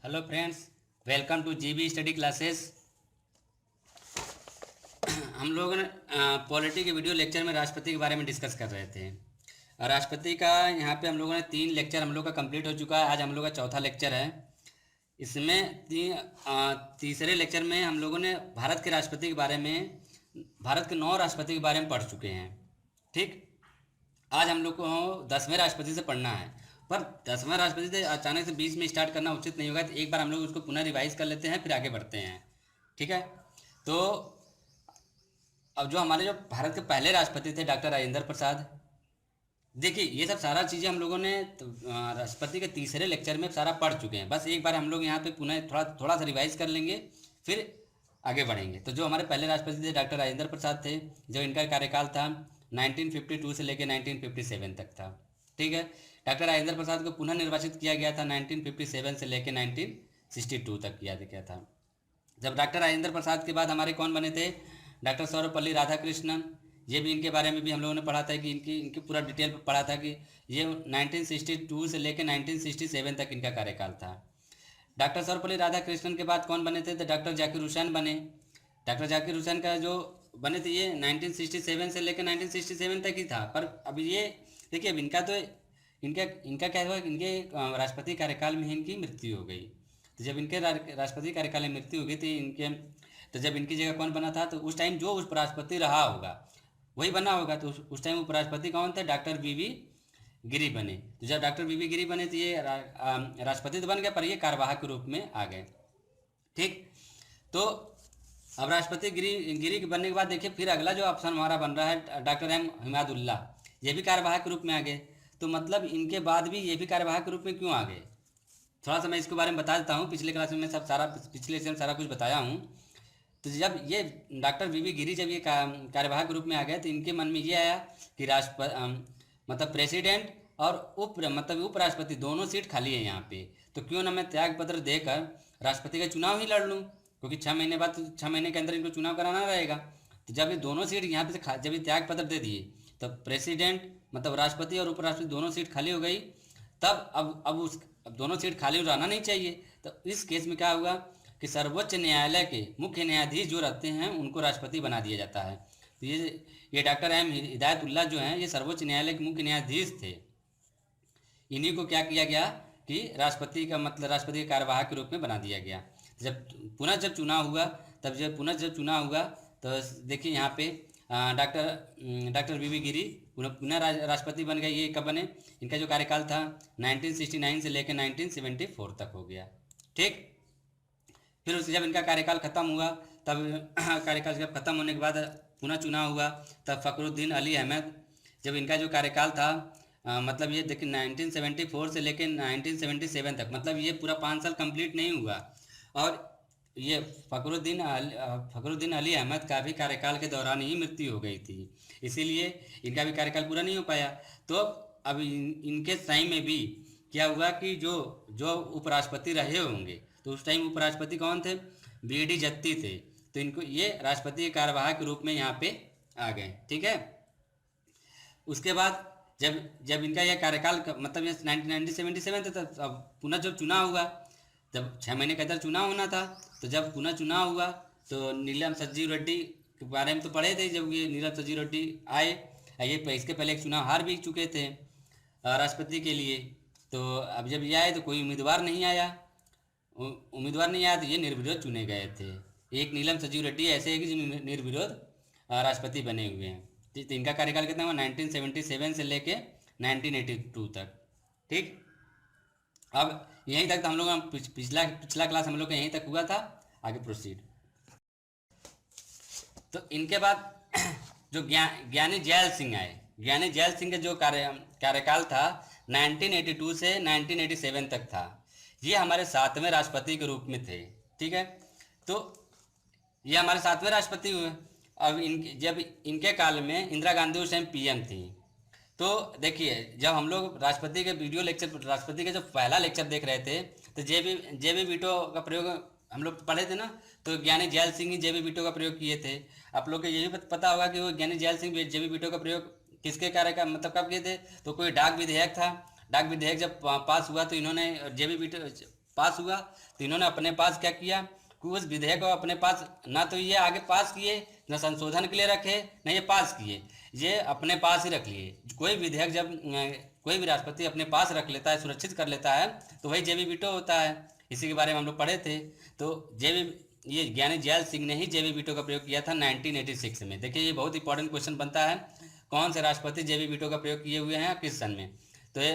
Hello friends, welcome two GB study classes. हम लोग ने पॉलिटी के वीडियो लेक्चर में राष्ट्रपति के बारे में डिस्कस कर रहे थे। और राष्ट्रपति का यहाँ पे हम लोगों ने 3 लेक्चर हम लोग का कंप्लीट हो चुका है। आज हम लोग का चौथा लेक्चर है। इसमें तीसरे लेक्चर में हम लोगों ने भारत के राष्ट्रपति के बारे में, भारत के 9 राष्ट्रपति के बारे में पढ़ चुके हैं। ठीक, आज हम लोग को 10वें राष्ट्रपति से पढ़ना है। पर 10वां राष्ट्रपति से अचानक से बीच में स्टार्ट करना उचित नहीं होगा, तो एक बार हम लोग उसको पुनः रिवाइज कर लेते हैं, फिर आगे बढ़ते हैं। ठीक है, तो अब जो हमारे जो भारत के पहले राष्ट्रपति थे डॉक्टर राजेंद्र प्रसाद, देखिए ये सब सारा चीज़ें हम लोगों ने राष्ट्रपति के तीसरे लेक्चर में सारा पढ़ चुके हैं। बस एक बार हम लोग यहाँ पे पुनः थोड़ा सा रिवाइज कर लेंगे, फिर आगे बढ़ेंगे। तो जो हमारे पहले राष्ट्रपति थे डॉक्टर राजेंद्र प्रसाद थे, जो इनका कार्यकाल था 1952 से लेकर 1957 तक था। ठीक है, डॉक्टर राजेंद्र प्रसाद को पुनः निर्वाचित किया गया था 1957 से लेकर 1962 तक किया गया था। जब डॉक्टर राजेंद्र प्रसाद के बाद हमारे कौन बने थे, डॉक्टर सर्वपल्ली राधाकृष्णन। ये भी इनके बारे में भी हम लोगों ने पढ़ा था कि इनकी पूरा डिटेल पढ़ा था कि ये 1962 से लेकर 1967 तक इनका कार्यकाल था। डॉक्टर सर्वपल्ली राधाकृष्णन के बाद कौन बने थे, तो डॉक्टर जाकिर हुसैन बने। डॉक्टर जाकिर हुसैन का जो बने थे ये 1967 से लेकर 1967 तक ही था। पर अब ये देखिए, अब इनका तो इनका क्या हुआ, इनके राष्ट्रपति कार्यकाल में इनकी मृत्यु हो गई। तो जब इनके राष्ट्रपति कार्यकाल में मृत्यु हो गई थी तो जब इनकी जगह कौन बना था, तो उस टाइम जो उपराष्ट्रपति रहा होगा वही बना होगा। तो उस टाइम उपराष्ट्रपति कौन थे, डॉक्टर वीवी गिरी बने। तो जब डॉक्टर वीवी गिरी बने तो ये राष्ट्रपति तो बन गए, पर ये कार्यवाहक के रूप में आ गए। ठीक, तो अब राष्ट्रपति गिरी बनने के बाद देखिए फिर अगला जो ऑप्शन हमारा बन रहा है डॉक्टर एम हिमादुल्ला, ये भी कार्यवाहक के रूप में आ गए। तो मतलब इनके बाद भी ये भी कार्यवाहक के रूप में क्यों आ गए, थोड़ा सा मैं इसके बारे में बता देता हूँ। पिछले क्लास में मैं पिछले से सारा कुछ बताया हूँ। तो जब ये डॉक्टर वीवी गिरी जब ये कार्यवाहक रूप में आ गए, तो इनके मन में ये आया कि मतलब प्रेसिडेंट और उपराष्ट्रपति दोनों सीट खाली है यहाँ पे, तो क्यों ना मैं त्याग पत्र देकर राष्ट्रपति का चुनाव ही लड़ लूँ, क्योंकि 6 महीने बाद 6 महीने के अंदर इनको चुनाव कराना रहेगा। तो जब ये दोनों सीट यहाँ पे जब ये त्याग पत्र दे दिए, तो प्रेसिडेंट मतलब राष्ट्रपति और उपराष्ट्रपति दोनों सीट खाली हो गई। तब अब दोनों सीट खाली रहना नहीं चाहिए। तो इस केस में क्या हुआ कि सर्वोच्च न्यायालय के मुख्य न्यायाधीश जो रहते हैं उनको राष्ट्रपति बना दिया जाता है। तो ये डॉक्टर एम हिदायतुल्लाह जो हैं, ये सर्वोच्च न्यायालय के मुख्य न्यायाधीश थे। इन्हीं को क्या किया गया कि राष्ट्रपति का मतलब राष्ट्रपति के कार्यवाहक के रूप में बना दिया गया। जब चुनाव हुआ तो देखिए यहाँ पे डॉक्टर वीवी गिरी पुनः राष्ट्रपति बन गए। ये कब बने, इनका जो कार्यकाल था 1969 से लेकर 1974 तक हो गया। ठीक, फिर उससे जब इनका कार्यकाल खत्म हुआ, तब कार्यकाल जब खत्म होने के बाद पुनः चुनाव हुआ, तब फखरुद्दीन अली अहमद, जब इनका जो कार्यकाल था मतलब ये देखिए 1974 से लेकर 1977 तक, मतलब ये पूरा 5 साल कंप्लीट नहीं हुआ। और ये फखरुद्दीन अली अहमद का भी कार्यकाल के दौरान ही मृत्यु हो गई थी, इसीलिए इनका भी कार्यकाल पूरा नहीं हो पाया। तो अब इनके टाइम में भी क्या हुआ कि जो उपराष्ट्रपति रहे होंगे, तो उस टाइम उपराष्ट्रपति कौन थे, बीडी जत्ती थे। तो इनको ये राष्ट्रपति के कार्यवाहक के रूप में यहाँ पे आ गए। ठीक है, उसके बाद जब इनका यह कार्यकाल मतलब ये 1977 था, तब पुनः जब चुनाव हुआ, जब 6 महीने के अंदर चुनाव होना था, तो जब पुनः चुनाव हुआ तो नीलम संजीव रेड्डी के बारे में तो पढ़े थे। जब ये नीलम संजीव रेड्डी आए, ये इसके पहले एक चुनाव हार भी चुके थे राष्ट्रपति के लिए। तो अब जब ये आए तो कोई उम्मीदवार नहीं आया तो ये निर्विरोध चुने गए थे। एक नीलम संजीव रेड्डी ऐसे है कि जो निर्विरोध राष्ट्रपति बने हुए हैं। तो इनका कार्यकाल कितना हुआ, 1977 से लेके 1982 तक। ठीक, अब यहीं तक तो हम लोग पिछला क्लास हम लोग का यहीं तक हुआ था। आगे प्रोसीड। तो इनके बाद जो ज्ञानी जैल सिंह आए, ज्ञानी जैल सिंह का जो कार्यकाल था 1982 से 1987 तक था। ये हमारे 7वें राष्ट्रपति के रूप में थे। ठीक है, तो ये हमारे 7वें राष्ट्रपति हुए। अब जब इनके काल में इंदिरा गांधी उस टाइम पीएम थी। तो देखिए, जब हम लोग राष्ट्रपति के वीडियो लेक्चर, राष्ट्रपति का जो पहला लेक्चर देख रहे थे, तो जेबी वीटो का प्रयोग हम लोग पढ़े थे ना, तो ज्ञानी जैल सिंह ही जेबी वीटो का प्रयोग किए थे। आप लोग को ये भी पता होगा कि वो ज्ञानी जैल सिंह जेबी वीटो का प्रयोग किसके कार्य का मतलब कब किए थे, तो कोई डाक विधेयक था। डाक विधेयक जब पास हुआ तो इन्होंने जेबी वीटो पास हुआ, तो इन्होंने अपने पास क्या किया कि उस विधेयक को अपने पास ना तो ये आगे पास किए, न संशोधन के लिए रखे, न ये पास किए, ये अपने पास ही रख लिए। कोई विधेयक जब कोई भी राष्ट्रपति अपने पास रख लेता है, सुरक्षित कर लेता है, तो वही जेबी वीटो होता है। इसी के बारे में हम लोग पढ़े थे। तो जेबी ये ज्ञानी जैल सिंह ने ही जेबी वीटो का प्रयोग किया था 1986 में। देखिए ये बहुत इंपॉर्टेंट क्वेश्चन बनता है, कौन से राष्ट्रपति जेबी वीटो का प्रयोग किए हुए हैं किस सन में। तो ये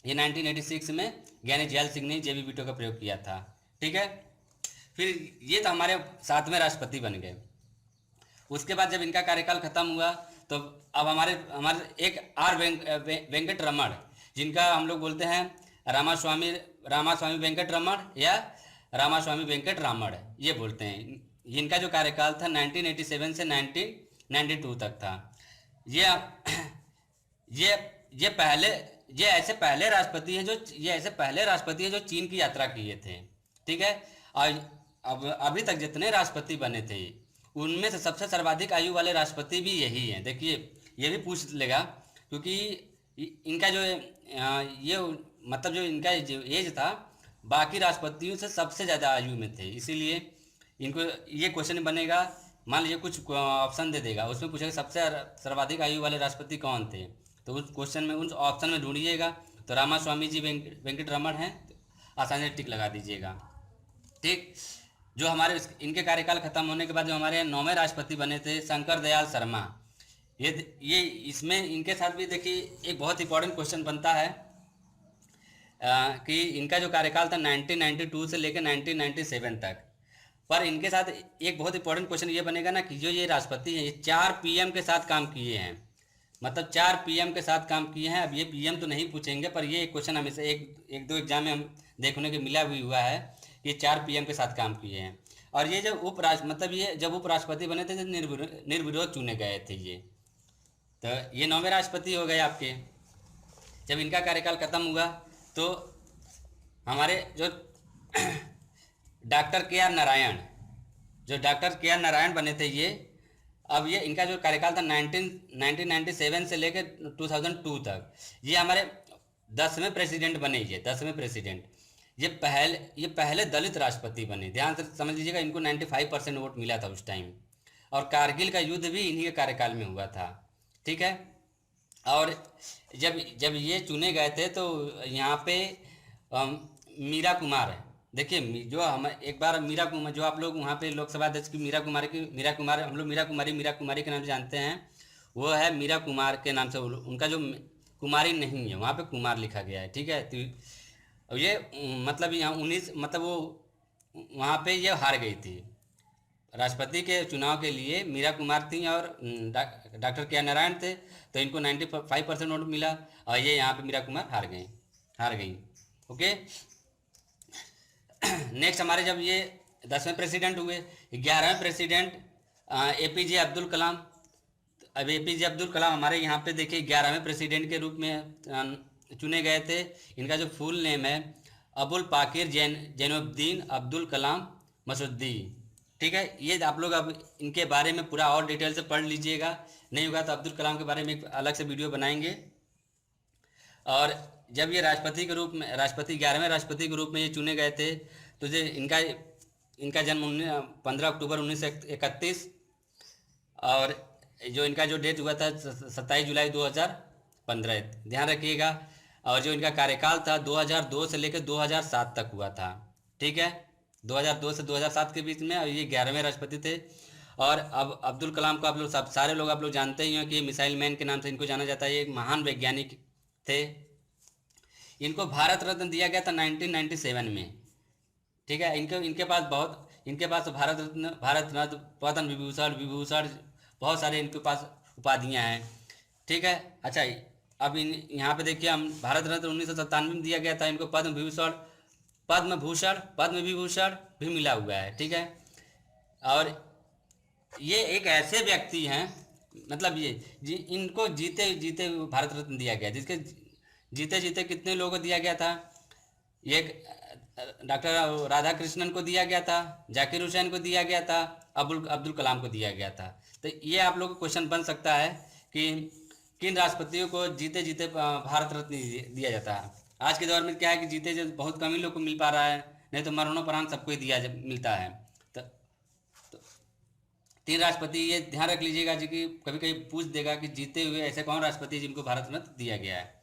1986 में ज्ञानी जैल सिंह ने जेबी वीटो का प्रयोग किया था। ठीक है, फिर ये तो हमारे 7वें राष्ट्रपति बन गए। उसके बाद जब इनका कार्यकाल खत्म हुआ, तो अब हमारे हमारे एक आर वेंकट रमण, जिनका हम लोग बोलते हैं रामास्वामी वेंकट रमण या रामास्वामी वेंकट रामण, ये बोलते हैं। इनका जो कार्यकाल था 1987 से 1992 तक था। ये ऐसे पहले राष्ट्रपति हैं जो चीन की यात्रा किए थे। ठीक है, और अब अभी तक जितने राष्ट्रपति बने थे उनमें से सबसे सर्वाधिक आयु वाले राष्ट्रपति भी यही हैं। देखिए ये भी पूछ लेगा, क्योंकि इनका जो ये मतलब जो इनका जो एज था बाकी राष्ट्रपतियों से सबसे ज़्यादा आयु में थे, इसीलिए इनको ये क्वेश्चन बनेगा। मान लीजिए कुछ ऑप्शन दे देगा, उसमें पूछेगा सबसे सर्वाधिक आयु वाले राष्ट्रपति कौन थे, तो उस क्वेश्चन में उस ऑप्शन में ढूंढिएगा। तो रामास्वामी जी वेंकट रमण हैं, आसानी से टिक लगा दीजिएगा। ठीक, जो हमारे इनके कार्यकाल खत्म होने के बाद जो हमारे 9वें राष्ट्रपति बने थे शंकर दयाल शर्मा, ये इसमें इनके साथ भी देखिए एक बहुत इंपॉर्टेंट क्वेश्चन बनता है कि इनका जो कार्यकाल था 1992 से लेकर 1997 तक। पर इनके साथ एक बहुत इंपॉर्टेंट क्वेश्चन ये बनेगा ना कि जो ये राष्ट्रपति हैं ये 4 पीएम के साथ काम किए हैं, मतलब 4 पीएम के साथ काम किए हैं। अब ये पीएम तो नहीं पूछेंगे, पर ये क्वेश्चन हमेशा एक दो एग्जाम में हम देखने को मिला भी हुआ है, ये 4 पीएम के साथ काम किए हैं। और ये जब ये जब उपराष्ट्रपति बने थे तो निर्विरोध चुने गए थे ये। तो ये 9वें राष्ट्रपति हो गए आपके। जब इनका कार्यकाल खत्म हुआ तो हमारे जो डॉक्टर के आर नारायण बने थे ये। अब ये इनका जो कार्यकाल था 1997 से लेकर 2002 तक, ये हमारे 10वें प्रेसिडेंट बने। ये 10वें प्रेसिडेंट, ये पहले दलित राष्ट्रपति बने। ध्यान से समझ लीजिएगा, इनको 95% वोट मिला था उस टाइम, और कारगिल का युद्ध भी इन्हीं के कार्यकाल में हुआ था। ठीक है, और जब ये चुने गए थे तो यहाँ पे मीरा कुमार है। देखिए जो हम एक बार मीरा कुमार, जो आप लोग वहाँ पे लोकसभा अध्यक्ष की मीरा कुमार हम लोग मीरा कुमारी के नाम से जानते हैं, वो है मीरा कुमार के नाम से। उनका जो कुमारी नहीं है, वहाँ पे कुमार लिखा गया है। ठीक है, तो ये मतलब यहाँ 19 मतलब वो वहाँ पे ये हार गई थी राष्ट्रपति के चुनाव के लिए। मीरा कुमार थी और डॉक्टर के आर नारायण थे, तो इनको 95% वोट मिला, और ये यहाँ पे मीरा कुमार हार गई। ओके, नेक्स्ट हमारे जब ये 10वें प्रेसिडेंट हुए, 11वें प्रेसिडेंट एपीजे अब्दुल कलाम। अब एपीजे अब्दुल कलाम हमारे यहाँ पे देखिए 11वें प्रेसिडेंट के रूप में चुने गए थे। इनका जो फुल नेम है अबुल पाकिर जैनुद्दीन अब्दुल कलाम मसूदी। ठीक है, ये आप लोग अब इनके बारे में पूरा और डिटेल से पढ़ लीजिएगा, नहीं होगा तो अब्दुल कलाम के बारे में एक अलग से वीडियो बनाएंगे। और जब ये राष्ट्रपति 11वें राष्ट्रपति के रूप में ये चुने गए थे, तो जो इनका जन्म 15 अक्टूबर 1931, और जो इनका जो डेट हुआ था 27 जुलाई 2015, ध्यान रखिएगा। और जो इनका कार्यकाल था 2002 से लेकर 2007 तक हुआ था। ठीक है, 2002 से 2007 के बीच में, और ये 11वें राष्ट्रपति थे। और अब अब्दुल कलाम को आप लोग सारे लोग आप लोग जानते ही हैं कि मिसाइल मैन के नाम से इनको जाना जाता है। ये एक महान वैज्ञानिक थे। इनको भारत रत्न दिया गया था 1997 में। ठीक है, इनके पास भारत रत्न, पद्म विभूषण बहुत सारे इनके पास उपाधियां हैं। ठीक है, अच्छा अब यहाँ पे देखिए, हम भारत रत्न 1997 में दिया गया था इनको। पद्म विभूषण भी मिला हुआ है। ठीक है, और ये एक ऐसे व्यक्ति हैं, मतलब इनको जीते जीते भारत रत्न दिया गया, जिसके जीते जीते कितने लोगों को दिया गया था। एक डॉक्टर राधाकृष्णन को दिया गया था, जाकिर हुसैन को दिया गया था, अब्दुल कलाम को दिया गया था। तो ये आप लोगों को क्वेश्चन बन सकता है कि किन राष्ट्रपतियों को जीते जीते भारत रत्न दिया जाता है। आज के दौर में क्या है कि जीते जो बहुत कम ही लोग को मिल पा रहा है, नहीं तो मरणोपरांत सबको ही मिलता है। तो, तो तीन राष्ट्रपति, ये ध्यान रख लीजिएगा जी कि कभी कभी पूछ देगा कि जीते हुए ऐसे कौन राष्ट्रपति है जिनको भारत रत्न दिया गया है।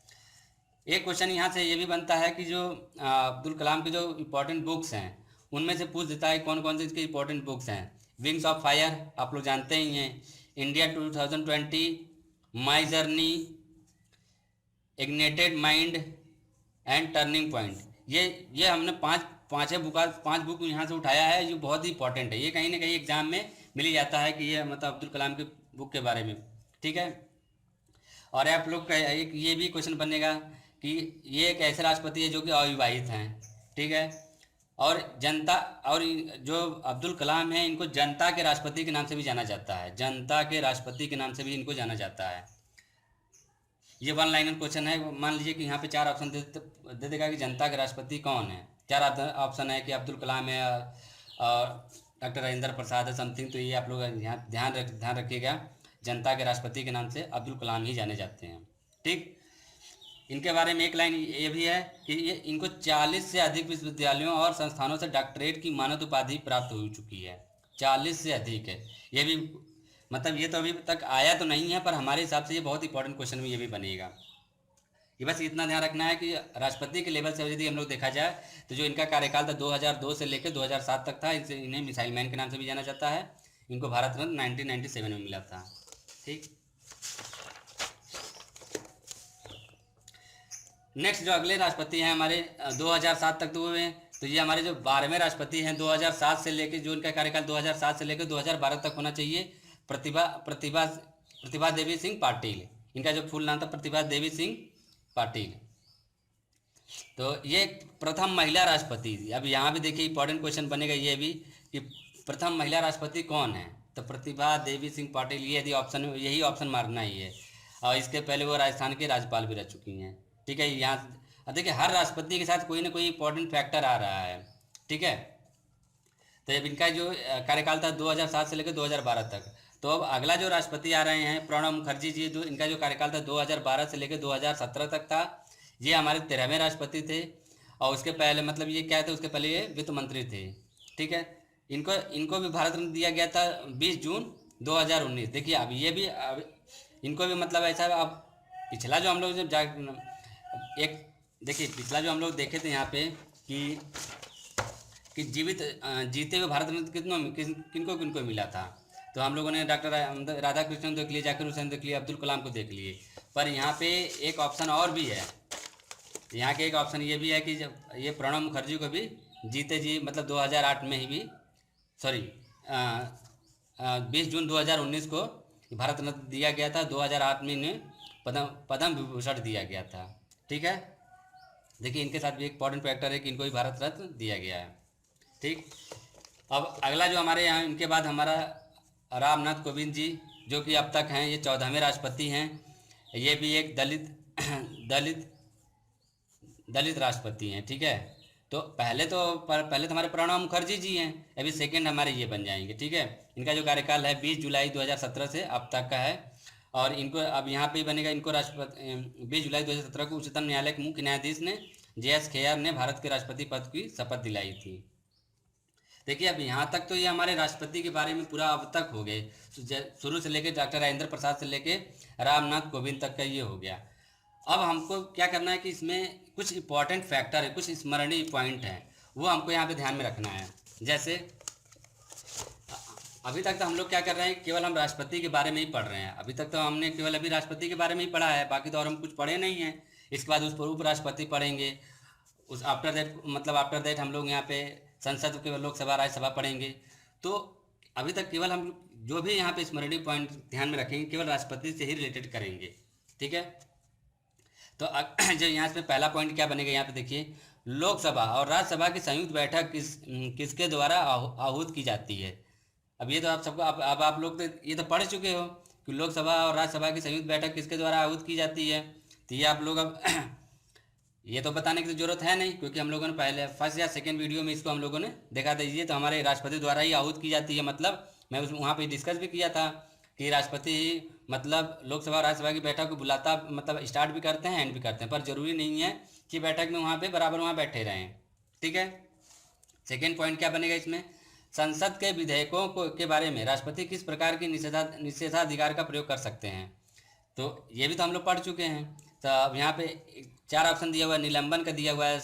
एक क्वेश्चन यहाँ से ये भी बनता है कि जो अब्दुल कलाम की जो इम्पोर्टेंट बुक्स हैं उनमें से पूछ देता है कौन कौन से इसके इम्पोर्टेंट बुक्स हैं। विंग्स ऑफ फायर आप लोग जानते ही हैं, India 2020, my journey, ignited mind and turning point. ये हमने पाँच बुक यहाँ से उठाया है जो बहुत ही इंपॉर्टेंट है। ये कहीं ना कहीं एग्जाम में मिल ही जाता है कि ये मतलब अब्दुल कलाम की बुक के बारे में, ठीक है। और आप लोग का एक ये भी क्वेश्चन बनेगा कि ये एक ऐसे राष्ट्रपति है जो कि अविवाहित हैं, ठीक है। और जनता, और जो अब्दुल कलाम है इनको जनता के राष्ट्रपति के नाम से भी जाना जाता है, जनता के राष्ट्रपति के नाम से भी इनको जाना जाता है। ये वन लाइनर क्वेश्चन है। मान लीजिए कि यहाँ पे चार ऑप्शन दे देगा कि जनता के राष्ट्रपति कौन है। चार ऑप्शन है कि अब्दुल कलाम है, डॉक्टर राजेंद्र प्रसाद है, समथिंग। तो ये आप लोग यहाँ ध्यान रखिएगा, जनता के राष्ट्रपति के नाम से अब्दुल कलाम ही जाने जाते हैं, ठीक। इनके बारे में एक लाइन ये भी है कि ये इनको 40 से अधिक विश्वविद्यालयों और संस्थानों से डॉक्टरेट की मानद उपाधि प्राप्त हो चुकी है। 40 से अधिक है। ये भी मतलब ये तो अभी तक आया तो नहीं है, पर हमारे हिसाब से ये बहुत इंपॉर्टेंट क्वेश्चन में ये भी बनेगा। ये बस इतना ध्यान रखना है कि राष्ट्रपति के लेवल से यदि हम लोग देखा जाए तो जो इनका कार्यकाल था 2002 से लेकर 2007 तक था। इन्हें मिसाइल मैन के नाम से भी जाना जाता है। इनको भारत रत्न 1997 में मिला था, ठीक। नेक्स्ट जो अगले राष्ट्रपति हैं हमारे 2007 तक तो हुए, तो ये हमारे जो 12वें राष्ट्रपति हैं 2007 से लेकर, जो इनका कार्यकाल 2007 से लेकर 2012 तक होना चाहिए, प्रतिभा देवी सिंह पाटिल। इनका जो फुल नाम था प्रतिभा देवी सिंह पाटिल। तो ये प्रथम महिला राष्ट्रपति थी। अब यहाँ भी देखिए इंपॉर्टेंट क्वेश्चन बनेगा ये भी कि प्रथम महिला राष्ट्रपति कौन है। तो प्रतिभा देवी सिंह पाटिल, ये यदि ऑप्शन, यही ऑप्शन मारना ही है। और इसके पहले वो राजस्थान के राज्यपाल भी रह चुकी हैं, ठीक है। यहाँ देखिए हर राष्ट्रपति के साथ कोई ना कोई इंपॉर्टेंट फैक्टर आ रहा है, ठीक है। तो जब इनका जो कार्यकाल था 2007 से लेकर 2012 तक, तो अब अगला जो राष्ट्रपति आ रहे हैं प्रणब मुखर्जी जी, जो इनका जो कार्यकाल था 2012 से लेकर 2017 तक था। ये हमारे 13वें राष्ट्रपति थे। और उसके पहले मतलब ये क्या थे, उसके पहले ये वित्त मंत्री थे, ठीक है। इनको भी भारत रत्न दिया गया था 20 जून 2019। देखिए अब ये भी इनको भी मतलब ऐसा, अब पिछला जो हम लोग जब एक देखिए पिछला जो हम लोग देखे थे यहाँ पे कि जीते हुए भारत रत्न किनको मिला था। तो हम लोगों ने डॉक्टर राधा कृष्णन देख लिए, जाकिर हुसैन देख लिए, अब्दुल कलाम को देख लिए। पर यहाँ पे एक ऑप्शन और भी है। यहाँ के एक ऑप्शन ये भी है कि जब ये प्रणब मुखर्जी को भी जीते जी मतलब 2008 में ही भी 20 जून 2019 को भारत रत्न दिया गया था। 2008 में इन्हें पद्म विभूषण दिया गया था, ठीक है। देखिए इनके साथ भी एक इंपॉर्टेंट फैक्टर है कि इनको भी भारत रत्न दिया गया है, ठीक। अब अगला जो हमारे यहाँ इनके बाद हमारा रामनाथ कोविंद जी, जो कि अब तक हैं ये 14वें राष्ट्रपति हैं। ये भी एक दलित राष्ट्रपति हैं, ठीक है। तो पहले तो हमारे प्रणब मुखर्जी जी हैं, अभी सेकंड हमारे ये बन जाएंगे, ठीक है। इनका जो कार्यकाल है 20 जुलाई 2017 से अब तक का है। और इनको अब यहाँ पे बनेगा, इनको राष्ट्रपति 20 जुलाई 2017 को उच्चतम न्यायालय के मुख्य न्यायाधीश ने JS खेयर ने भारत के राष्ट्रपति पद की शपथ दिलाई थी। देखिए अब यहाँ तक तो ये हमारे राष्ट्रपति के बारे में पूरा अब तक हो गए, शुरू से लेकर डॉक्टर राजेंद्र प्रसाद से लेकर रामनाथ कोविंद तक का ये हो गया। अब हमको क्या करना है कि इसमें कुछ इंपॉर्टेंट फैक्टर है, कुछ स्मरणीय पॉइंट हैं, वो हमको यहाँ पे ध्यान में रखना है। जैसे अभी तक तो हम लोग क्या कर रहे हैं, केवल हम राष्ट्रपति के बारे में ही पढ़ रहे हैं। अभी तक तो हमने केवल अभी राष्ट्रपति के बारे में ही पढ़ा है, बाकी तो और हम कुछ पढ़े नहीं हैं। इसके बाद उस पर उपराष्ट्रपति पढ़ेंगे, उस आफ्टर दैट हम लोग यहाँ पे संसद के लोकसभा राज्यसभा पढ़ेंगे। तो अभी तक केवल हम जो भी यहाँ पे स्मरणीय पॉइंट ध्यान में रखेंगे केवल राष्ट्रपति से ही रिलेटेड करेंगे, ठीक है। तो जो यहाँ पे पहला पॉइंट क्या बनेगा, यहाँ पे देखिए, लोकसभा और राज्यसभा की संयुक्त बैठक किसके द्वारा आहूत की जाती है। अब ये तो आप सबको अब आप लोग तो ये तो पढ़ चुके हो कि लोकसभा और राज्यसभा की संयुक्त बैठक किसके द्वारा आहूत की जाती है। तो ये आप लोग अब ये तो बताने की तो जरूरत है नहीं, क्योंकि हम लोगों ने पहले फर्स्ट या सेकंड वीडियो में इसको हम लोगों ने देखा था। ये तो हमारे राष्ट्रपति द्वारा ही आहूत की जाती है, मतलब मैं वहाँ पे डिस्कस भी किया था कि राष्ट्रपति मतलब लोकसभा और राज्यसभा की बैठक को बुलाता, मतलब स्टार्ट भी करते हैं एंड भी करते हैं, पर जरूरी नहीं है कि बैठक में वहाँ पे बराबर वहाँ बैठे रहें। ठीक है। सेकेंड पॉइंट क्या बनेगा इसमें, संसद के विधेयकों को के बारे में राष्ट्रपति किस प्रकार की निषेधाधिकार का प्रयोग कर सकते हैं। तो ये भी तो हम लोग पढ़ चुके हैं। तो अब यहाँ पे 4 ऑप्शन दिया हुआ है, निलंबन का दिया हुआ है,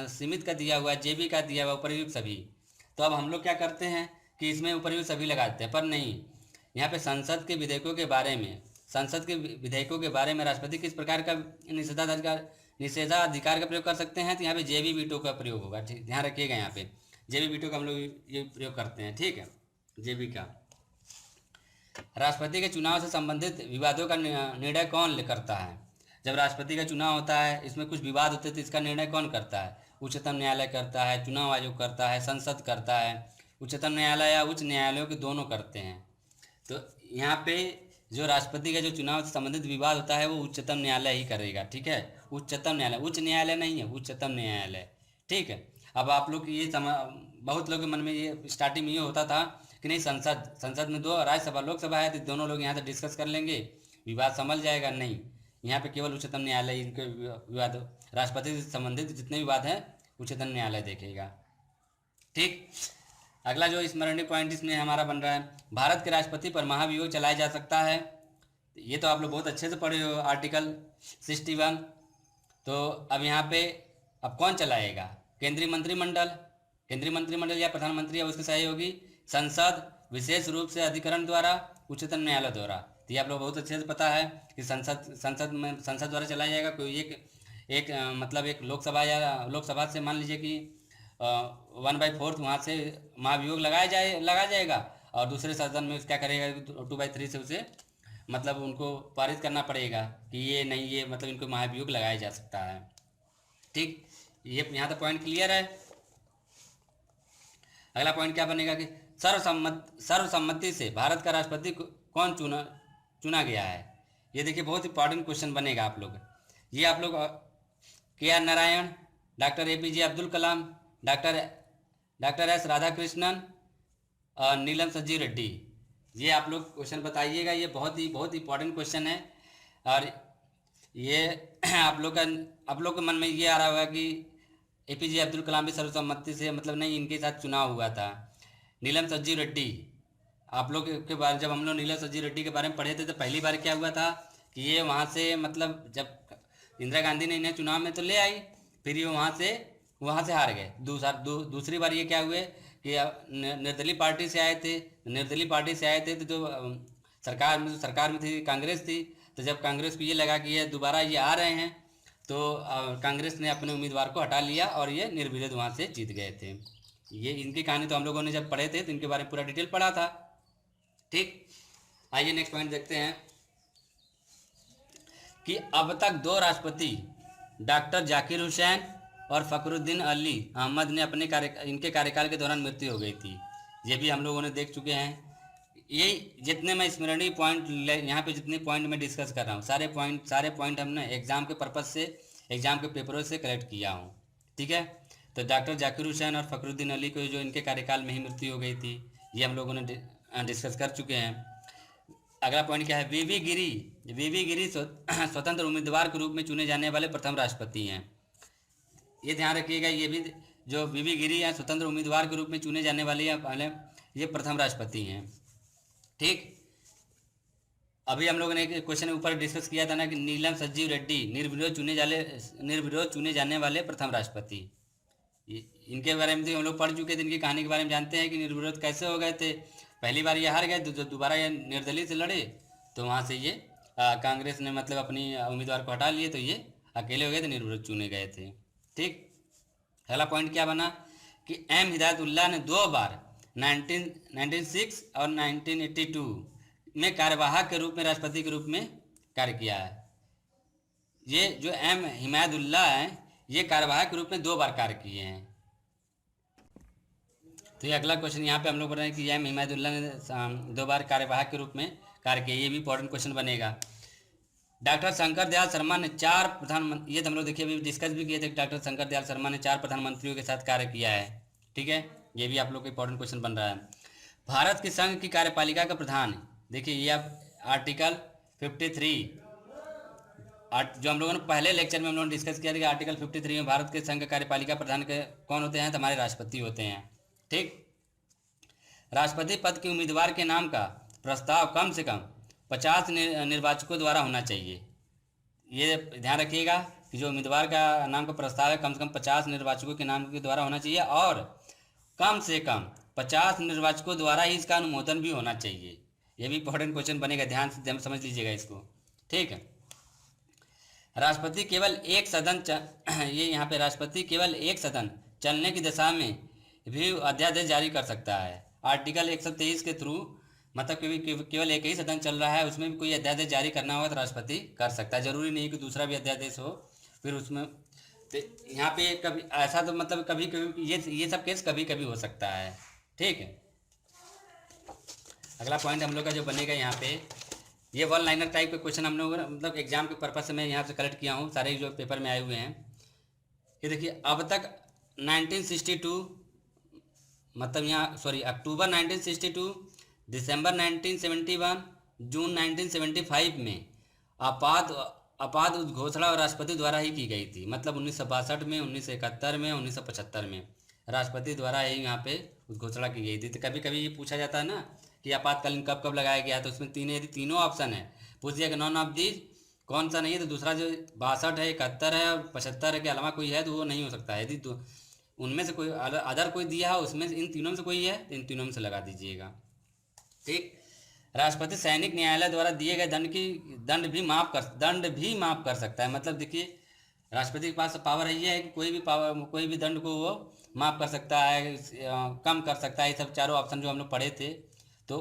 सीमित का दिया हुआ है, जेबी का दिया हुआ है, उपरयुक्त सभी। तो अब हम लोग क्या करते हैं कि इसमें उपरयुक्त सभी लगा देते हैं, पर नहीं, यहाँ पे संसद के विधेयकों के बारे में, संसद के विधेयकों के बारे में राष्ट्रपति किस प्रकार का निषेधाधिकार का प्रयोग कर सकते हैं। तो यहाँ पे जेबी वीटो का प्रयोग होगा। ठीक, ध्यान रखिएगा, यहाँ पे जेबी वीटो का हम लोग ये प्रयोग करते हैं। ठीक है, जेबी का। राष्ट्रपति के चुनाव से संबंधित विवादों का निर्णय कौन करता है। जब राष्ट्रपति का चुनाव होता है, इसमें कुछ विवाद होते हैं, तो इसका निर्णय कौन करता है। उच्चतम न्यायालय करता है, चुनाव आयोग करता है, संसद करता है। उच्चतम न्यायालय या उच्च न्यायालयों के दोनों करते हैं। तो यहाँ पे जो राष्ट्रपति का जो चुनाव से संबंधित विवाद होता है वो उच्चतम न्यायालय ही करेगा। ठीक है, उच्चतम न्यायालय, उच्च न्यायालय नहीं है, उच्चतम न्यायालय। ठीक है। अब आप लोग ये बहुत लोगों के मन में ये स्टार्टिंग में ये होता था कि नहीं, संसद में 2 राज्यसभा लोकसभा है, तो दोनों लोग यहाँ से डिस्कस कर लेंगे, विवाद संभल जाएगा। नहीं, यहाँ पे केवल उच्चतम न्यायालय इनके विवाद, राष्ट्रपति से संबंधित जितने विवाद हैं उच्चतम न्यायालय देखेगा। ठीक। अगला जो स्मरणीय पॉइंट इसमें हमारा बन रहा है, भारत के राष्ट्रपति पर महाभियोग चलाया जा सकता है। ये तो आप लोग बहुत अच्छे से पढ़े हो, आर्टिकल 61। तो अब यहाँ पे अब कौन चलाएगा, केंद्रीय मंत्रिमंडल या प्रधानमंत्री या उसके सहयोगी, संसद, विशेष रूप से अधिकरण द्वारा, उच्चतम न्यायालय द्वारा। तो ये आप लोग बहुत अच्छे से पता है कि संसद द्वारा चलाया जाएगा। कोई एक मतलब एक लोकसभा से मान लीजिए कि 1/4 वहाँ से महाभियोग लगा जाएगा, और दूसरे सदन में क्या करेगा, 2/3 से उसे मतलब उनको पारित करना पड़ेगा कि ये नहीं, ये मतलब इनको महाभियोग लगाया जा सकता है। ठीक, ये यहाँ तक पॉइंट क्लियर है। अगला पॉइंट क्या बनेगा कि सर्वसम्मति से भारत का राष्ट्रपति कौन चुना गया है। ये देखिए बहुत इंपॉर्टेंट क्वेश्चन बनेगा आप लोग। ये आप लोग KR Narayan, doctor APJ Abdul Kalam, doctor S Radhakrishnan और नीलम संजीव रेड्डी, ये आप लोग क्वेश्चन बताइएगा। ये बहुत ही इंपॉर्टेंट क्वेश्चन है। और ये आप लोग के मन में ये आ रहा होगा कि APJ अब्दुल कलाम भी सर्वसम्मति से, मतलब नहीं, इनके साथ चुनाव हुआ था। नीलम संजीव रेड्डी, आप लोग के बारे, जब हम लोग नीलम संजीव रेड्डी के बारे में पढ़े थे तो पहली बार क्या हुआ था कि ये वहाँ से, मतलब जब इंदिरा गांधी ने इन्हें चुनाव में तो ले आई, फिर ये वहाँ से हार गए। दूसरी बार ये क्या हुए कि निर्दलीय पार्टी से आए थे। तो जो सरकार में थी, कांग्रेस थी। तो जब कांग्रेस को ये लगा कि ये दोबारा ये आ रहे हैं, तो कांग्रेस ने अपने उम्मीदवार को हटा लिया और ये निर्विरोध वहाँ से जीत गए थे। ये इनकी कहानी तो हम लोगों ने जब पढ़े थे तो इनके बारे में पूरा डिटेल पढ़ा था। ठीक, आइए नेक्स्ट पॉइंट देखते हैं कि अब तक 2 राष्ट्रपति डॉक्टर जाकिर हुसैन और फखरुद्दीन अली अहमद ने इनके कार्यकाल के दौरान मृत्यु हो गई थी। ये भी हम लोगों ने देख चुके हैं। ये जितने मैं स्मरणीय पॉइंट यहाँ पे जितने पॉइंट मैं डिस्कस कर रहा हूँ, सारे पॉइंट हमने एग्जाम के पर्पज़ से, एग्जाम के पेपरों से कलेक्ट किया हूँ। ठीक है। तो डॉक्टर जाकिर हुसैन और फखरुद्दीन अली को जो इनके कार्यकाल में ही मृत्यु हो गई थी, ये हम लोगों ने डिस्कस कर चुके हैं। अगला पॉइंट क्या है, वीवी गिरी स्वतंत्र उम्मीदवार के रूप में चुने जाने वाले प्रथम राष्ट्रपति हैं। ये ध्यान रखिएगा, ये भी जो वीवी गिरी हैं स्वतंत्र उम्मीदवार के रूप में चुने जाने वाले ये प्रथम राष्ट्रपति हैं। ठीक, अभी हम लोगों ने एक क्वेश्चन ऊपर डिस्कस किया था ना कि नीलम संजीव रेड्डी निर्विरोध चुने जाने वाले प्रथम राष्ट्रपति। इनके बारे में तो हम लोग पढ़ चुके थे, इनकी कहानी के बारे में जानते हैं कि निर्विरोध कैसे हो गए थे। पहली बार ये हार गए, तो दोबारा ये निर्दलीय से लड़े, तो वहाँ से ये कांग्रेस ने मतलब अपनी उम्मीदवार को हटा लिए, तो ये अकेले हो गए थे, निर्विरोध चुने गए थे। ठीक, अगला पॉइंट क्या बना कि M हिदायतुल्लाह ने 2 बार 1996 और 1982 में कार्यवाहक के रूप में, राष्ट्रपति के रूप में कार्य किया है। ये जो M हिदायतुल्लाह हैं, ये कार्यवाहक के रूप में 2 बार कार्य किए हैं। तो ये अगला क्वेश्चन यहाँ पे हम लोग बोल रहे हैं कि M हिदायतुल्लाह ने 2 बार कार्यवाहक के रूप में कार्य किया। ये भी इंपॉर्टेंट क्वेश्चन बनेगा। डॉक्टर शंकर दयाल शर्मा ने 4 प्रधानमंत्री, ये तो हम लोग देखिए अभी डिस्कस भी किए थे, डॉक्टर शंकर दयाल शर्मा ने 4 प्रधानमंत्रियों के साथ कार्य किया है। ठीक है, ये भी आप लोग का इंपॉर्टेंट क्वेश्चन बन रहा है। भारत के संघ की कार्यपालिका का प्रधान, देखिए ये आप आर्टिकल 53, जो हम लोगों ने पहले लेक्चर में हम लोगों ने डिस्कस किया था कि आर्टिकल 53 में भारत के संघ कार्यपालिका प्रधान के कौन होते हैं, तो हमारे राष्ट्रपति होते हैं। ठीक। राष्ट्रपति पद के उम्मीदवार के नाम का प्रस्ताव कम से कम 50 निर्वाचकों द्वारा होना चाहिए। ये ध्यान रखिएगा कि जो उम्मीदवार का नाम का प्रस्ताव है कम से कम 50 निर्वाचकों के नाम के द्वारा होना चाहिए, और कम से कम 50 निर्वाचकों द्वारा ही इसका अनुमोदन भी होना चाहिए। ये भी इंपॉर्टेंट क्वेश्चन बनेगा, ध्यान से समझ लीजिएगा इसको। ठीक है। राष्ट्रपति केवल एक सदन ये यहाँ पे राष्ट्रपति केवल एक सदन चलने की दशा में भी अध्यादेश जारी कर सकता है। आर्टिकल 123 के थ्रू मतलब केवल एक ही सदन चल रहा है, उसमें भी कोई अध्यादेश जारी करना होगा तो राष्ट्रपति कर सकता है। जरूरी नहीं कि दूसरा भी अध्यादेश हो फिर उसमें। तो यहाँ पे कभी ऐसा तो मतलब कभी कभी ये सब केस कभी कभी हो सकता है। ठीक है। अगला पॉइंट हम लोग का जो बनेगा यहाँ पे, ये वन लाइनर टाइप के क्वेश्चन हम लोग मतलब एग्जाम के पर्पज से मैं यहाँ से कलेक्ट किया हूँ, सारे जो पेपर में आए हुए हैं। ये देखिए, अब तक 1962 मतलब यहाँ अक्टूबर 1962, दिसंबर 1971, जून 1975 में आपात उद्घोषणा और राष्ट्रपति द्वारा ही की गई थी। मतलब 1962 में, 1971 में, 1975 में राष्ट्रपति द्वारा ही यहाँ पे उद्घोषणा की गई थी। तो कभी कभी ये पूछा जाता है ना कि आपातकालीन कब कब लगाया गया, तो उसमें यदि तीनों ऑप्शन है, पूछ दिया कि नॉन ऑफ दीज कौन सा नहीं है, तो दूसरा जो 62 है, 71 है और 75 के अलावा कोई है तो वो नहीं हो सकता है। यदि उनमें से कोई अदर कोई दिया है, उसमें इन तीनों में से कोई है तो इन तीनों में से लगा दीजिएगा। ठीक। राष्ट्रपति सैनिक न्यायालय द्वारा दिए गए दंड भी माफ कर सकता है। मतलब देखिए, राष्ट्रपति के पास पावर है, ये है कि कोई भी दंड को वो माफ कर सकता है, कम कर सकता है। ये सब चारों ऑप्शन जो हम लोग पढ़े थे, तो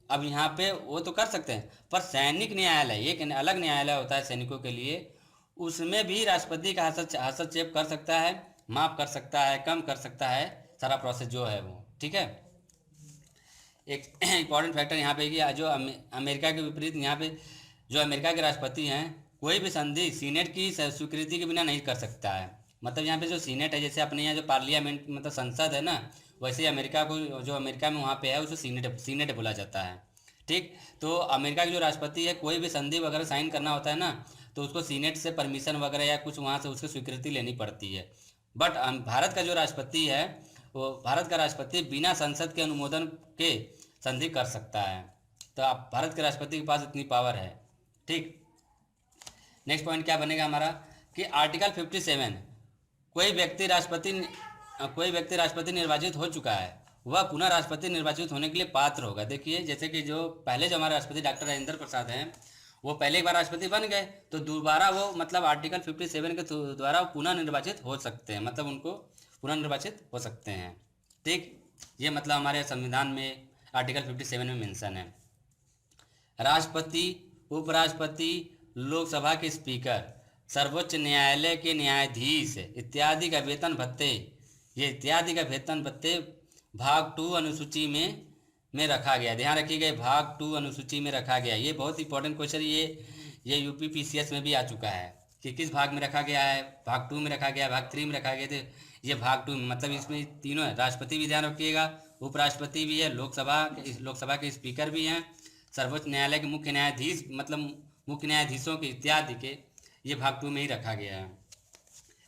अब यहाँ पे वो तो कर सकते हैं, पर सैनिक न्यायालय एक अलग न्यायालय होता है सैनिकों के लिए, उसमें भी राष्ट्रपति का हस्तक्षेप कर सकता है, माफ कर सकता है, कम कर सकता है, सारा प्रोसेस जो है वो। ठीक है। एक इम्पॉर्टेंट फैक्टर यहाँ पे कि जो अमेरिका के विपरीत यहाँ पे जो अमेरिका के राष्ट्रपति हैं, कोई भी संधि सीनेट की स्वीकृति के बिना नहीं कर सकता है। मतलब यहाँ पे जो सीनेट है, जैसे अपने यहाँ जो पार्लियामेंट मतलब संसद है ना, वैसे ही अमेरिका को जो अमेरिका में वहाँ पे है उसे सीनेट बोला जाता है। ठीक। तो अमेरिका के जो राष्ट्रपति है, कोई भी संधि वगैरह साइन करना होता है ना, तो उसको सीनेट से परमिशन वगैरह या कुछ वहाँ से उसकी स्वीकृति लेनी पड़ती है। बट भारत का जो राष्ट्रपति है, वो भारत का राष्ट्रपति बिना संसद के अनुमोदन के संधि कर सकता है। तो आप भारत के राष्ट्रपति के पास इतनी पावर है। ठीक। नेक्स्ट पॉइंट क्या बनेगा हमारा कि आर्टिकल 57, कोई व्यक्ति राष्ट्रपति निर्वाचित हो चुका है, वह पुनः राष्ट्रपति निर्वाचित होने के लिए पात्र होगा। देखिए, जैसे कि जो पहले जो हमारे राष्ट्रपति डॉक्टर राजेंद्र प्रसाद हैं, वो पहले एक बार राष्ट्रपति बन गए, तो दोबारा वो मतलब आर्टिकल 57 के द्वारा पुनः निर्वाचित हो सकते हैं, मतलब उनको पुनः निर्वाचित हो सकते हैं। ठीक। ये मतलब हमारे संविधान में आर्टिकल 57 में मेंशन है। राष्ट्रपति, उपराष्ट्रपति, लोकसभा के स्पीकर, सर्वोच्च न्यायालय के न्यायाधीश इत्यादि का वेतन भत्ते भाग 2 अनुसूची में रखा गया। ध्यान रखिएगा, भाग 2 अनुसूची में रखा गया। ये बहुत इंपॉर्टेंट क्वेश्चन, ये यूपी पीसीएस में भी आ चुका है कि किस भाग में रखा गया है। भाग 2 में रखा गया, भाग 3 में रखा गया। तो ये भाग 2 में मतलब इसमें तीनों है। राष्ट्रपति भी ध्यान रखिएगा, उपराष्ट्रपति भी है, लोकसभा के स्पीकर भी हैं, सर्वोच्च न्यायालय के मुख्य न्यायाधीश मतलब मुख्य न्यायाधीशों के इत्यादि के, ये भाग 2 में ही रखा गया है।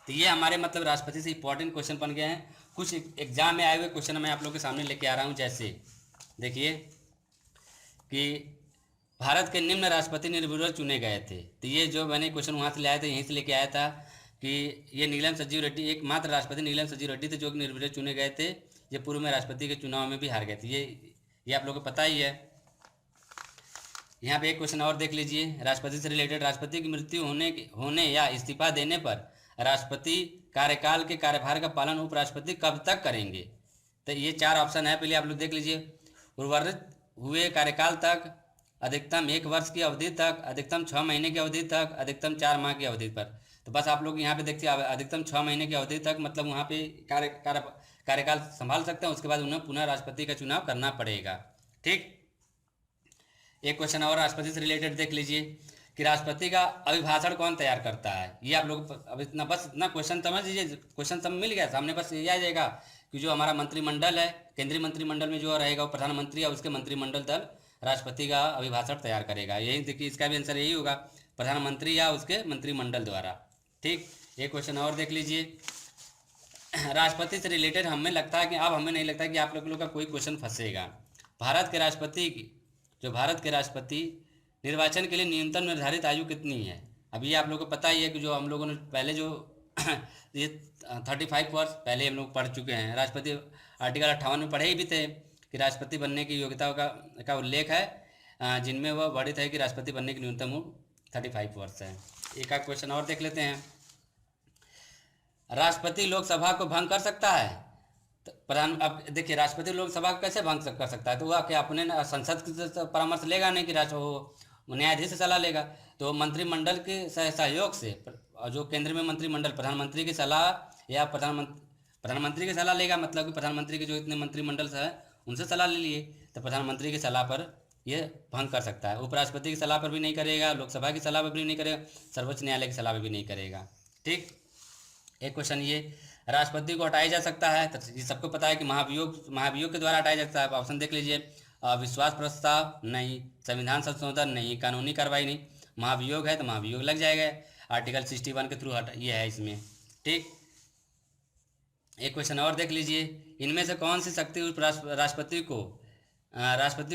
तो ये हमारे मतलब राष्ट्रपति से इंपॉर्टेंट क्वेश्चन बन गए हैं। कुछ एग्जाम में आए हुए क्वेश्चन मैं आप लोग के सामने लेके आ रहा हूँ। जैसे देखिए कि भारत के निम्न राष्ट्रपति निर्विरोध चुने गए थे, तो ये जो मैंने क्वेश्चन वहाँ से ले आया था, यहीं से लेके आया था कि ये नीलम संजीव रेड्डी, एकमात्र राष्ट्रपति नीलम संजीव रेड्डी थे जो निर्विरोध चुने गए थे। ये पूर्व में राष्ट्रपति के चुनाव में भी हार गए थे। ये आप लोगों को पता ही है। यहाँ पे एक क्वेश्चन और देख लीजिए, राष्ट्रपति से रिलेटेड। राष्ट्रपति की मृत्यु होने या इस्तीफा देने पर राष्ट्रपति कार्यकाल के कार्यभार का पालन उपराष्ट्रपति कब तक करेंगे? तो ये 4 ऑप्शन है, पहले आप लोग देख लीजिए। उर्वरित हुए कार्यकाल तक, अधिकतम 1 वर्ष की अवधि तक, अधिकतम 6 महीने की अवधि तक, अधिकतम 4 माह की अवधि पर। तो बस आप लोग यहाँ पे देखिए, अधिकतम 6 महीने की अवधि तक मतलब वहाँ पे कार्यकाल संभाल सकते हैं, उसके बाद उन्हें पुनः राष्ट्रपति का चुनाव करना पड़ेगा। ठीक। एक क्वेश्चन और राष्ट्रपति से रिलेटेड देख लीजिए कि राष्ट्रपति का अभिभाषण कौन तैयार करता है? ये आप लोग अब इतना क्वेश्चन समझ लीजिए, क्वेश्चन सब मिल गया सामने। बस ये आ जाएगा कि जो हमारा मंत्रिमंडल है, केंद्रीय मंत्रिमंडल में जो रहेगा वो प्रधानमंत्री या उसके मंत्रिमंडल दल राष्ट्रपति का अभिभाषण तैयार करेगा। यही देखिए, इसका भी आंसर यही होगा, प्रधानमंत्री या उसके मंत्रिमंडल द्वारा। ठीक, एक क्वेश्चन और देख लीजिए। राष्ट्रपति से रिलेटेड हमें लगता है कि अब हमें नहीं लगता कि आप लोगों का कोई क्वेश्चन फंसेगा। भारत के राष्ट्रपति की भारत के राष्ट्रपति निर्वाचन के लिए न्यूनतम निर्धारित आयु कितनी है? अभी आप लोगों को पता ही है कि जो हम लोगों ने पहले जो ये 35 वर्ष पहले हम लोग पढ़ चुके हैं। राष्ट्रपति आर्टिकल 58 में पढ़े ही भी थे कि राष्ट्रपति बनने की योग्यता का उल्लेख है, जिनमें वह वर्णित है कि राष्ट्रपति बनने की न्यूनतम उम्र 35 वर्ष है। एक आध क्वेश्चन और देख लेते हैं। राष्ट्रपति लोकसभा को भंग कर सकता है? तो अब देखिए, राष्ट्रपति लोकसभा को कैसे भंग कर सकता है? तो वह क्या अपने संसद से परामर्श लेगा नहीं कि वो न्यायाधीश से सलाह लेगा? तो मंत्रिमंडल के सहयोग से, जो केंद्र में मंत्रिमंडल प्रधानमंत्री की सलाह या प्रधानमंत्री की सलाह लेगा, मतलब कि प्रधानमंत्री के जो इतने मंत्रिमंडल है उनसे सलाह ले लिए, तो प्रधानमंत्री की सलाह पर ये भंग कर सकता है। उपराष्ट्रपति की सलाह पर भी नहीं करेगा, लोकसभा की सलाह पर भी नहीं करेगा, सर्वोच्च न्यायालय की सलाह पर भी नहीं करेगा। ठीक, एक क्वेश्चन ये, राष्ट्रपति को हटाया जा सकता है? तो ये सबको पता है कि महाभियोग के द्वारा हटाया जा सकता है। ऑप्शन देख लीजिए, विश्वास प्रस्ताव नहीं, संविधान संशोधन नहीं, कानूनी कार्रवाई नहीं। महाभियोग है तो महाभियोग लग जाएगा, आर्टिकल 61 के थ्रू ये है इसमें। ठीक, एक क्वेश्चन और देख लीजिए, इनमें से कौन सी शक्ति राष्ट्रपति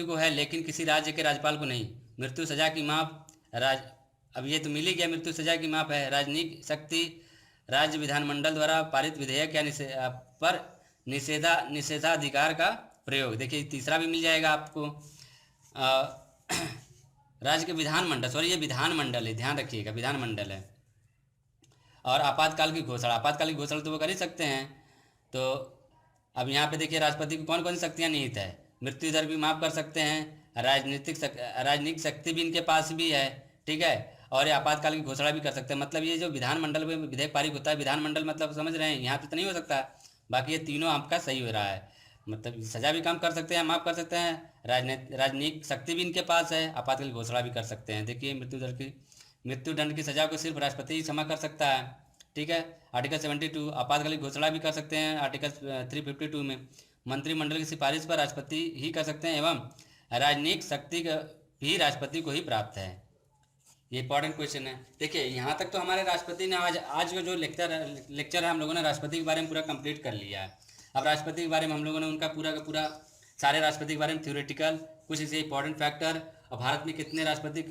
को है लेकिन किसी राज्य के राज्यपाल को नहीं? मृत्यु सजा की माफ, अब ये तो मिल ही गया, मृत्यु सजा की माफ है। राजनीतिक शक्ति, राज्य विधानमंडल द्वारा पारित विधेयक या पर निषेधाधिकार का प्रयोग। देखिए, तीसरा भी मिल जाएगा आपको, राज्य के विधानमंडल, ये विधानमंडल है, ध्यान रखिएगा, विधानमंडल है। और आपातकाल की घोषणा तो वो कर ही सकते हैं। तो अब यहाँ पे देखिए, राष्ट्रपति को कौन कौन सी शक्तियाँ निहित है? मृत्यु दर भी माफ कर सकते हैं, राजनीतिक शक्ति भी इनके पास भी है, ठीक है, और ये आपातकाल की घोषणा भी कर सकते हैं। मतलब ये जो विधानमंडल में विधेयक पारित होता है, विधानमंडल मतलब समझ रहे हैं, यहाँ पे तो नहीं हो सकता। बाकी ये तीनों आपका सही हो रहा है, मतलब सजा भी कम कर सकते हैं, माफ़ कर सकते हैं, राजनीतिक शक्ति भी इनके पास है, आपातकाल की घोषणा भी कर सकते हैं। देखिए, मृत्युदंड की सजा को सिर्फ राष्ट्रपति ही क्षमा कर सकता है, ठीक है। आर्टिकल 72, आपातकाल की घोषणा भी कर सकते हैं आर्टिकल 352 में। मंत्रिमंडल की सिफारिश पर राष्ट्रपति ही कर सकते हैं, एवं राजनीतिक शक्ति भी राष्ट्रपति को ही प्राप्त है। ये इंपॉर्टेंट क्वेश्चन है। देखिए, यहाँ तक तो हमारे राष्ट्रपति ने आज का जो लेक्चर है, हम लोगों ने राष्ट्रपति के बारे में पूरा कंप्लीट कर लिया है। अब राष्ट्रपति के बारे में हम लोगों ने उनका पूरा का पूरा सारे राष्ट्रपति के बारे में थ्योरेटिकल, कुछ इसे इंपॉर्टेंट फैक्टर, और भारत में कितने राष्ट्रपति,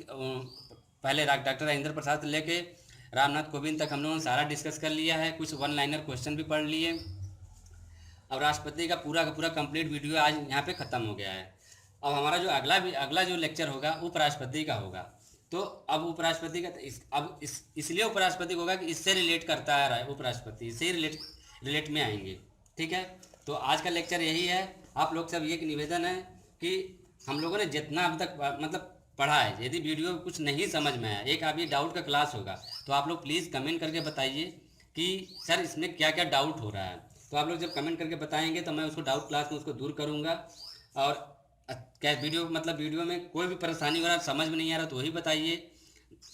पहले डॉक्टर राजेंद्र प्रसाद से लेके रामनाथ कोविंद तक हम लोगों ने सारा डिस्कस कर लिया है। कुछ वन लाइनर क्वेश्चन भी पढ़ लिए। अब राष्ट्रपति का पूरा कंप्लीट वीडियो आज यहाँ पे ख़त्म हो गया है। अब हमारा जो अगला जो लेक्चर होगा उपराष्ट्रपति का होगा। तो अब उपराष्ट्रपति का इसलिए उपराष्ट्रपति होगा कि इससे रिलेट करता है, उपराष्ट्रपति इससे ही रिलेट में आएंगे, ठीक है। तो आज का लेक्चर यही है। आप लोग सब ये निवेदन है कि हम लोगों ने जितना अब तक मतलब पढ़ा है, यदि वीडियो कुछ नहीं समझ में आया, एक आप ये डाउट का क्लास होगा, तो आप लोग प्लीज़ कमेंट करके बताइए कि सर इसमें क्या क्या डाउट हो रहा है। तो आप लोग जब कमेंट करके बताएंगे तो मैं उसको डाउट क्लास में उसको दूर करूँगा। और क्या वीडियो में कोई भी परेशानी हो रहा है, समझ में नहीं आ रहा, तो वही बताइए।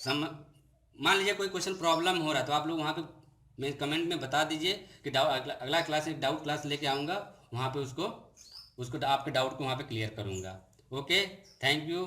मान लीजिए कोई क्वेश्चन प्रॉब्लम हो रहा है, तो आप लोग वहाँ पे मैं कमेंट में बता दीजिए कि अगला क्लास एक डाउट क्लास लेके आऊँगा, वहाँ पे उसको आपके डाउट को वहाँ पे क्लियर करूँगा। Okay, thank you.